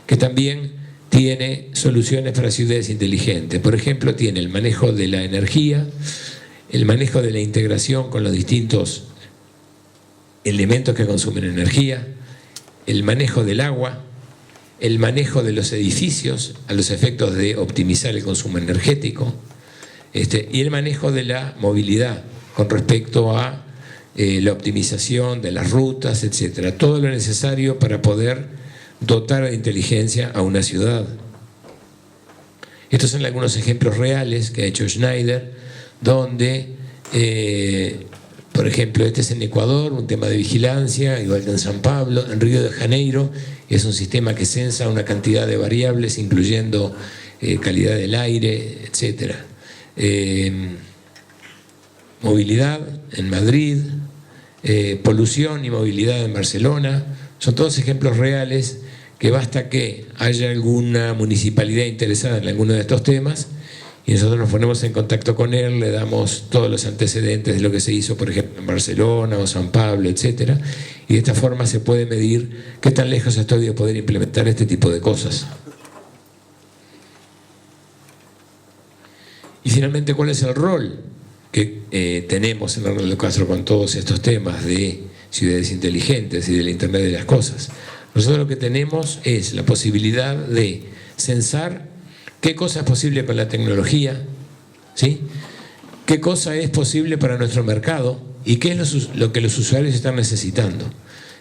que también tiene soluciones para ciudades inteligentes. Por ejemplo, tiene el manejo de la energía, el manejo de la integración con los distintos elementos que consumen energía, el manejo del agua, el manejo de los edificios a los efectos de optimizar el consumo energético, y el manejo de la movilidad con respecto a la optimización de las rutas, etcétera. Todo lo necesario para poder dotar de inteligencia a una ciudad. Estos son algunos ejemplos reales que ha hecho Schneider, donde, por ejemplo, este es en Ecuador, un tema de vigilancia, igual que en San Pablo. En Río de Janeiro es un sistema que censa una cantidad de variables, incluyendo calidad del aire, etcétera. Movilidad en Madrid, polución y movilidad en Barcelona, son todos ejemplos reales que basta que haya alguna municipalidad interesada en alguno de estos temas y nosotros nos ponemos en contacto con él, le damos todos los antecedentes de lo que se hizo, por ejemplo, en Barcelona o San Pablo, etcétera, y de esta forma se puede medir qué tan lejos estoy de poder implementar este tipo de cosas. Y finalmente, ¿cuál es el rol que tenemos en Arnaldo Castro con todos estos temas de ciudades inteligentes y del Internet de las cosas? Nosotros lo que tenemos es la posibilidad de censar qué cosa es posible con la tecnología, ¿sí? Qué cosa es posible para nuestro mercado y qué es lo que los usuarios están necesitando.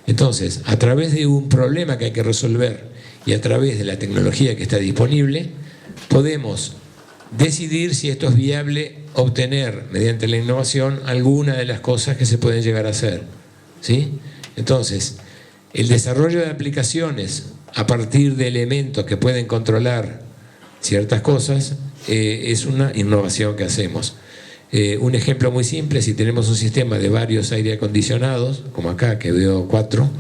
Entonces, a través de un problema que hay que resolver y a través de la tecnología que está disponible, podemos decidir si esto es viable obtener, mediante la innovación, alguna de las cosas que se pueden llegar a hacer, ¿sí? Entonces, el desarrollo de aplicaciones a partir de elementos que pueden controlar ciertas cosas es una innovación que hacemos. Un ejemplo muy simple, si tenemos un sistema de varios aire acondicionados, como acá que veo 4,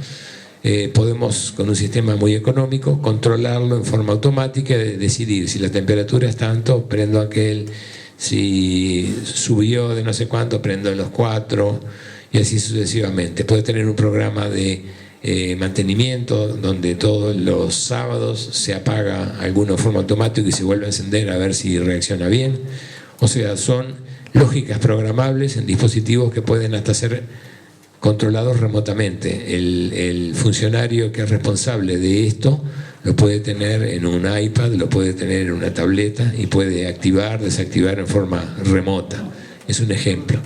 podemos con un sistema muy económico controlarlo en forma automática y decidir si la temperatura es tanto, prendo aquel, si subió de no sé cuánto, prendo los 4 y así sucesivamente. Puede tener un programa de mantenimiento donde todos los sábados se apaga alguno de forma automática y se vuelve a encender a ver si reacciona bien. O sea, son lógicas programables en dispositivos que pueden hasta ser controlados remotamente. El funcionario que es responsable de esto lo puede tener en un iPad, lo puede tener en una tableta y puede activar, desactivar en forma remota. Es un ejemplo.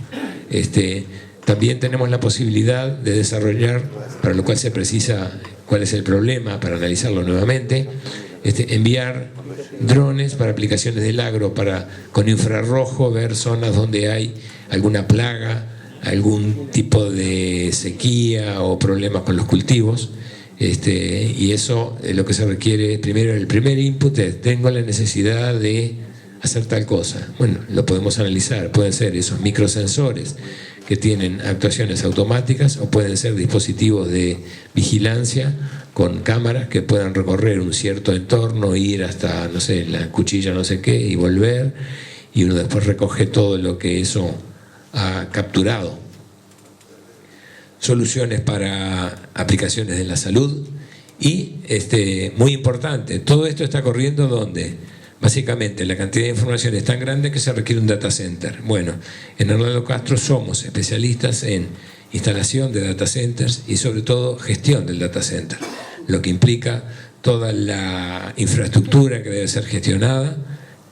También tenemos la posibilidad de desarrollar, para lo cual se precisa cuál es el problema para analizarlo nuevamente, enviar drones para aplicaciones del agro, para con infrarrojo ver zonas donde hay alguna plaga, algún tipo de sequía o problemas con los cultivos. Y eso lo que se requiere primero, el primer input es: tengo la necesidad de hacer tal cosa. Bueno, lo podemos analizar, pueden ser esos microsensores que tienen actuaciones automáticas, o pueden ser dispositivos de vigilancia con cámaras que puedan recorrer un cierto entorno, ir hasta, no sé, la cuchilla no sé qué y volver, y uno después recoge todo lo que eso ha capturado. Soluciones para aplicaciones de la salud y, muy importante, todo esto está corriendo ¿dónde? Básicamente la cantidad de información es tan grande que se requiere un data center. Bueno, en Arnaldo Castro somos especialistas en instalación de data centers y sobre todo gestión del data center, lo que implica toda la infraestructura que debe ser gestionada,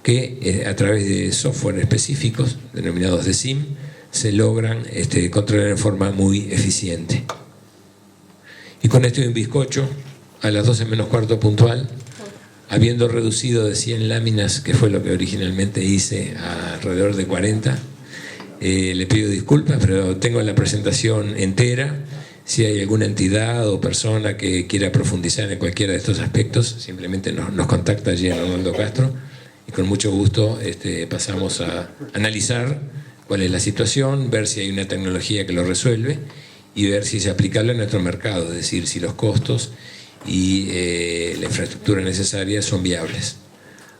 que a través de software específicos denominados de SIM se logran controlar en forma muy eficiente. Y con esto y un bizcocho, a las 12 menos cuarto puntual, habiendo reducido de 100 láminas, que fue lo que originalmente hice, a alrededor de 40, le pido disculpas, pero tengo la presentación entera. Si hay alguna entidad o persona que quiera profundizar en cualquiera de estos aspectos, simplemente nos contacta allí en Arnaldo Castro, y con mucho gusto pasamos a analizar cuál es la situación, ver si hay una tecnología que lo resuelve y ver si es aplicable a nuestro mercado, es decir, si los costos y la infraestructura necesaria son viables.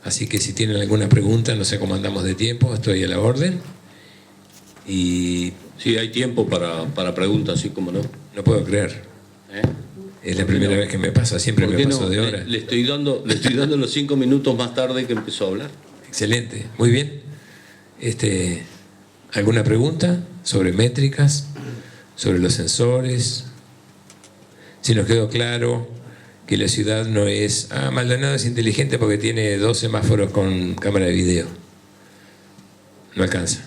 Así que si tienen alguna pregunta, no sé cómo andamos de tiempo, estoy a la orden. Y sí, hay tiempo para preguntas, así como no. No puedo creer. Es la primera vez que me pasa, siempre me paso de hora. Le estoy dando los 5 minutos más tarde que empezó a hablar. Excelente, muy bien. ¿Alguna pregunta sobre métricas, sobre los sensores? Si nos quedó claro que la ciudad no es... Maldonado es inteligente porque tiene 2 semáforos con cámara de video. No alcanza.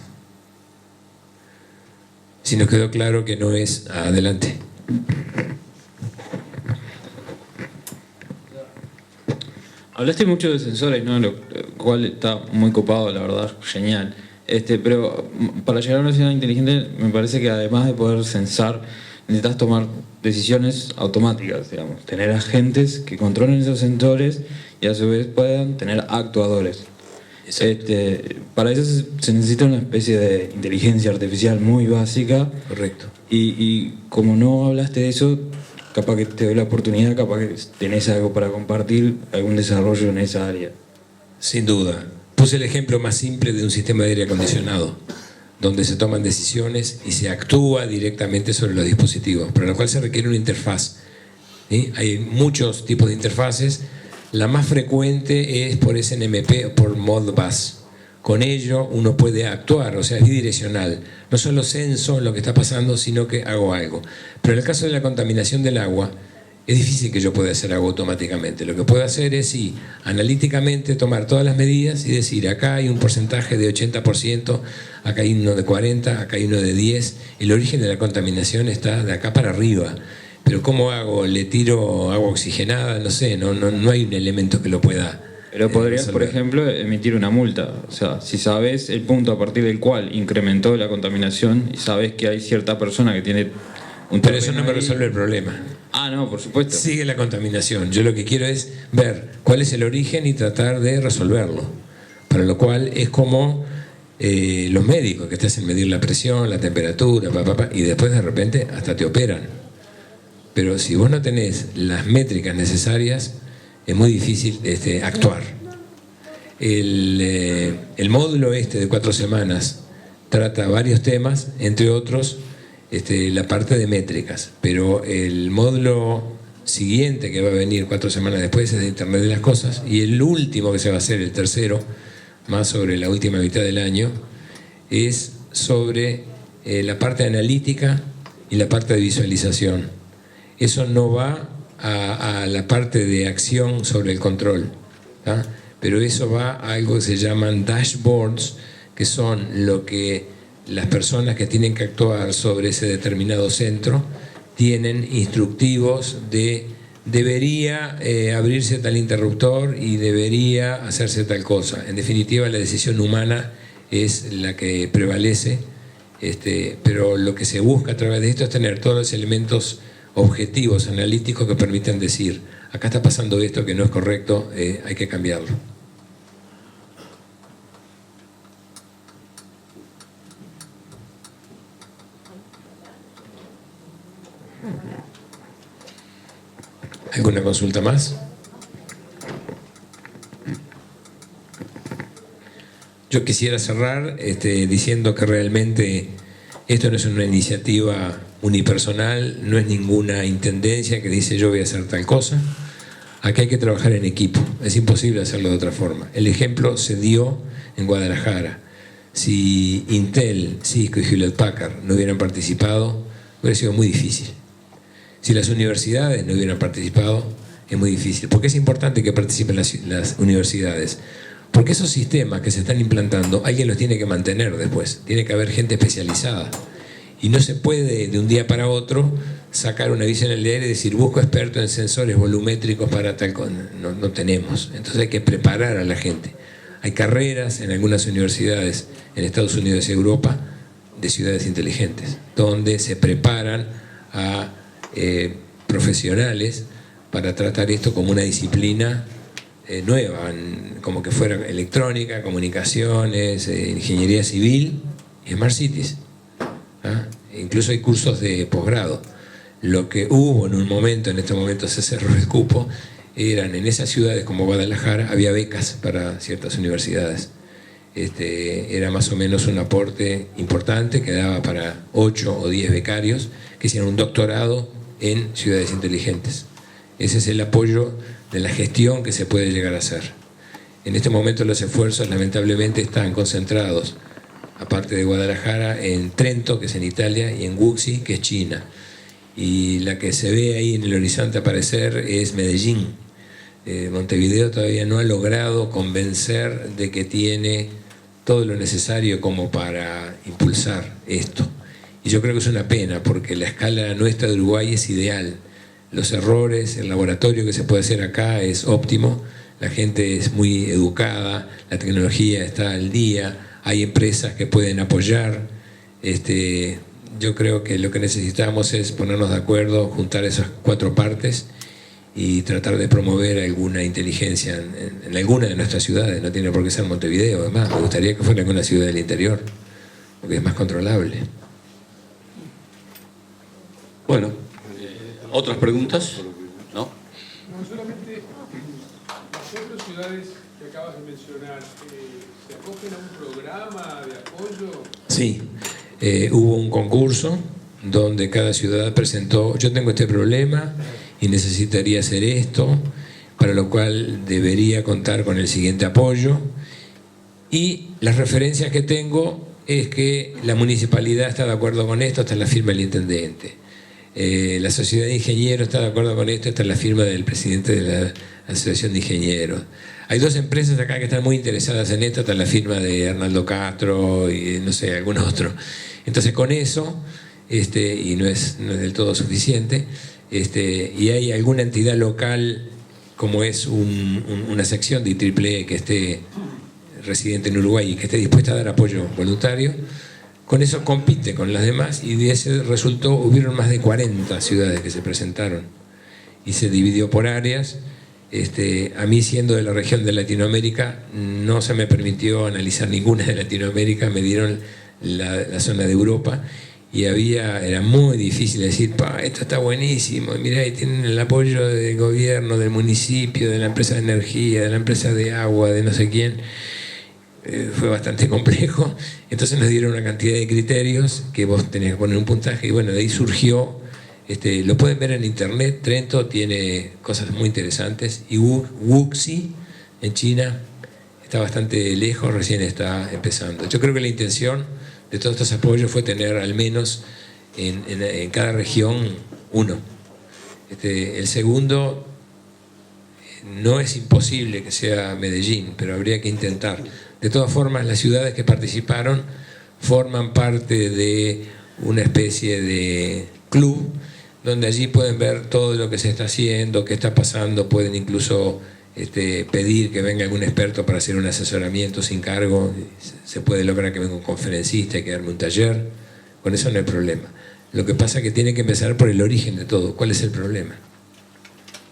Si nos quedó claro que no es... adelante. Hablaste mucho de sensores, ¿no? Lo cual está muy copado, la verdad, genial. Pero para llegar a una ciudad inteligente, me parece que además de poder censar, necesitas tomar decisiones automáticas, digamos. Tener agentes que controlen esos sensores y a su vez puedan tener actuadores. Para eso se necesita una especie de inteligencia artificial muy básica. Correcto. Y como no hablaste de eso, capaz que te doy la oportunidad, capaz que tenés algo para compartir, algún desarrollo en esa área. Sin duda. Puse el ejemplo más simple de un sistema de aire acondicionado, donde se toman decisiones y se actúa directamente sobre los dispositivos, para lo cual se requiere una interfaz. ¿Sí? Hay muchos tipos de interfaces. La más frecuente es por SNMP o por Modbus. Con ello uno puede actuar, o sea, es bidireccional. No solo censo lo que está pasando, sino que hago algo. Pero en el caso de la contaminación del agua, es difícil que yo pueda hacer algo automáticamente. Lo que puedo hacer es, sí, analíticamente tomar todas las medidas y decir, acá hay un porcentaje de 80%, acá hay uno de 40%, acá hay uno de 10%. El origen de la contaminación está de acá para arriba. Pero ¿cómo hago? ¿Le tiro agua oxigenada? No sé, no hay un elemento que lo pueda... Pero podrías, por ejemplo, emitir una multa. O sea, si sabes el punto a partir del cual incrementó la contaminación y sabes que hay cierta persona que tiene un... Pero eso no me resuelve el problema. No, por supuesto. Sigue la contaminación. Yo lo que quiero es ver cuál es el origen y tratar de resolverlo. Para lo cual es como los médicos que te hacen medir la presión, la temperatura, y después de repente hasta te operan. Pero si vos no tenés las métricas necesarias, es muy difícil actuar. El módulo de 4 semanas trata varios temas, entre otros la parte de métricas, pero el módulo siguiente que va a venir 4 semanas después es de Internet de las Cosas, y el último que se va a hacer, el tercero, más sobre la última mitad del año, es sobre la parte analítica y la parte de visualización. Eso no va a la parte de acción sobre el control, ¿tá? Pero eso va a algo que se llaman dashboards, que son lo que las personas que tienen que actuar sobre ese determinado centro tienen instructivos de debería abrirse tal interruptor y debería hacerse tal cosa. En definitiva, la decisión humana es la que prevalece, pero lo que se busca a través de esto es tener todos los elementos objetivos, analíticos, que permiten decir, acá está pasando esto que no es correcto, hay que cambiarlo. ¿Alguna consulta más? Yo quisiera cerrar diciendo que realmente esto no es una iniciativa unipersonal, no es ninguna intendencia que dice yo voy a hacer tal cosa. Aquí hay que trabajar en equipo, es imposible hacerlo de otra forma. El ejemplo se dio en Guadalajara. Si Intel, Cisco y Hewlett Packard no hubieran participado, hubiera sido muy difícil. Si las universidades no hubieran participado, es muy difícil. ¿Por qué es importante que participen las universidades? Porque esos sistemas que se están implantando, alguien los tiene que mantener después. Tiene que haber gente especializada. Y no se puede de un día para otro sacar una visión en el aire y decir, busco expertos en sensores volumétricos para tal cosa. No tenemos. Entonces hay que preparar a la gente. Hay carreras en algunas universidades, en Estados Unidos y Europa, de ciudades inteligentes, donde se preparan a profesionales para tratar esto como una disciplina nueva, como que fuera electrónica, comunicaciones, ingeniería civil y Smart Cities. Incluso hay cursos de posgrado. Lo que hubo en un momento, en este momento se cerró el cupo, eran en esas ciudades como Guadalajara, había becas para ciertas universidades. Era más o menos un aporte importante que daba para 8 o 10 becarios que hicieron un doctorado en ciudades inteligentes. Ese es el apoyo de la gestión que se puede llegar a hacer. En este momento los esfuerzos lamentablemente están concentrados, aparte de Guadalajara, en Trento, que es en Italia, y en Wuxi, que es China. Y la que se ve ahí en el horizonte aparecer es Medellín. Montevideo todavía no ha logrado convencer de que tiene todo lo necesario como para impulsar esto. Y yo creo que es una pena, porque la escala nuestra de Uruguay es ideal. Los errores, el laboratorio que se puede hacer acá es óptimo, la gente es muy educada, la tecnología está al día, hay empresas que pueden apoyar. Yo creo que lo que necesitamos es ponernos de acuerdo, juntar esas 4 partes y tratar de promover alguna inteligencia en alguna de nuestras ciudades. No tiene por qué ser Montevideo, además, me gustaría que fuera alguna ciudad del interior, porque es más controlable. Bueno, ¿otras preguntas? ¿No? No, solamente las otras ciudades que acabas de mencionar, ¿se acogen a un programa de apoyo? Sí, hubo un concurso donde cada ciudad presentó, yo tengo este problema y necesitaría hacer esto, para lo cual debería contar con el siguiente apoyo, y las referencias que tengo es que la municipalidad está de acuerdo con esto, hasta la firma del intendente. La sociedad de ingenieros está de acuerdo con esto, esta es la firma del presidente de la asociación de ingenieros. Hay 2 empresas acá que están muy interesadas en esto, está la firma de Arnaldo Castro y no sé, algún otro. Entonces con eso, y no es del todo suficiente, y hay alguna entidad local como es una sección de IEEE que esté residente en Uruguay y que esté dispuesta a dar apoyo voluntario, con eso compite con las demás, y de ese resultó, hubieron más de 40 ciudades que se presentaron y se dividió por áreas. A mí, siendo de la región de Latinoamérica, no se me permitió analizar ninguna de Latinoamérica, me dieron la zona de Europa, y era muy difícil decir, esto está buenísimo, mirá, ahí tienen el apoyo del gobierno, del municipio, de la empresa de energía, de la empresa de agua, de no sé quién. Fue bastante complejo. Entonces nos dieron una cantidad de criterios que vos tenías que poner un puntaje, y bueno, de ahí surgió, lo pueden ver en internet, Trento tiene cosas muy interesantes, y Wuxi en China está bastante lejos, recién está empezando. Yo creo que la intención de todos estos apoyos fue tener al menos en cada región uno. El segundo no es imposible que sea Medellín, pero habría que intentar. De todas formas, las ciudades que participaron forman parte de una especie de club donde allí pueden ver todo lo que se está haciendo, qué está pasando, pueden incluso pedir que venga algún experto para hacer un asesoramiento sin cargo, se puede lograr que venga un conferencista y que darme un taller, con eso no hay problema. Lo que pasa es que tiene que empezar por el origen de todo, ¿cuál es el problema?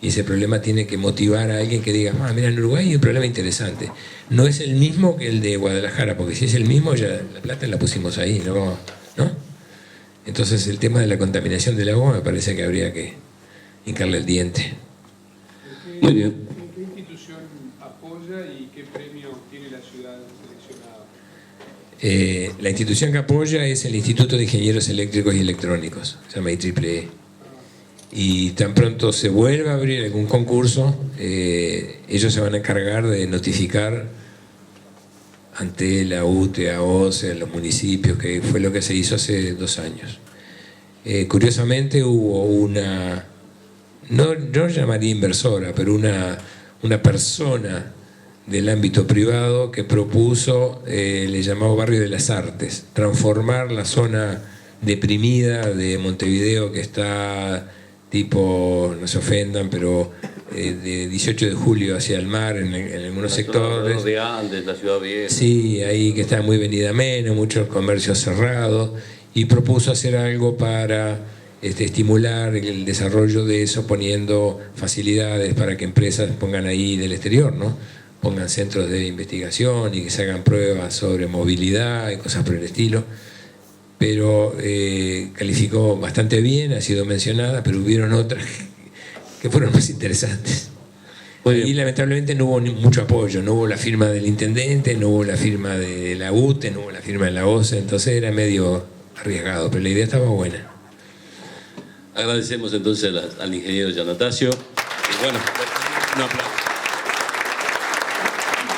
Y ese problema tiene que motivar a alguien que diga, mira, en Uruguay hay un problema interesante, no es el mismo que el de Guadalajara, porque si es el mismo ya la plata la pusimos ahí, ¿no? Entonces el tema de la contaminación del agua me parece que habría que hincarle el diente. Muy bien. ¿Qué institución apoya y qué premio tiene la ciudad seleccionada? La institución que apoya es el Instituto de Ingenieros Eléctricos y Electrónicos, se llama IEEE. Y tan pronto se vuelva a abrir algún concurso, ellos se van a encargar de notificar ante la UTE, a OCE, a los municipios, que fue lo que se hizo hace 2 años. Curiosamente hubo una, no llamaría inversora, pero una persona del ámbito privado que propuso, le llamaba Barrio de las Artes, transformar la zona deprimida de Montevideo, que está tipo, no se ofendan, pero de 18 de julio hacia el mar en algunos sectores. De Andes, la ciudad vieja. Sí, ahí que está muy venida menos, muchos comercios cerrados, y propuso hacer algo para estimular el desarrollo de eso, poniendo facilidades para que empresas pongan ahí del exterior, ¿no? Pongan centros de investigación y que se hagan pruebas sobre movilidad y cosas por el estilo. Pero calificó bastante bien, ha sido mencionada, pero hubieron otras que fueron más interesantes. Y lamentablemente no hubo mucho apoyo, no hubo la firma del intendente, no hubo la firma de la UTE, no hubo la firma de la OCE, entonces era medio arriesgado, pero la idea estaba buena. Agradecemos entonces al ingeniero Giannatasio. Y bueno, un aplauso.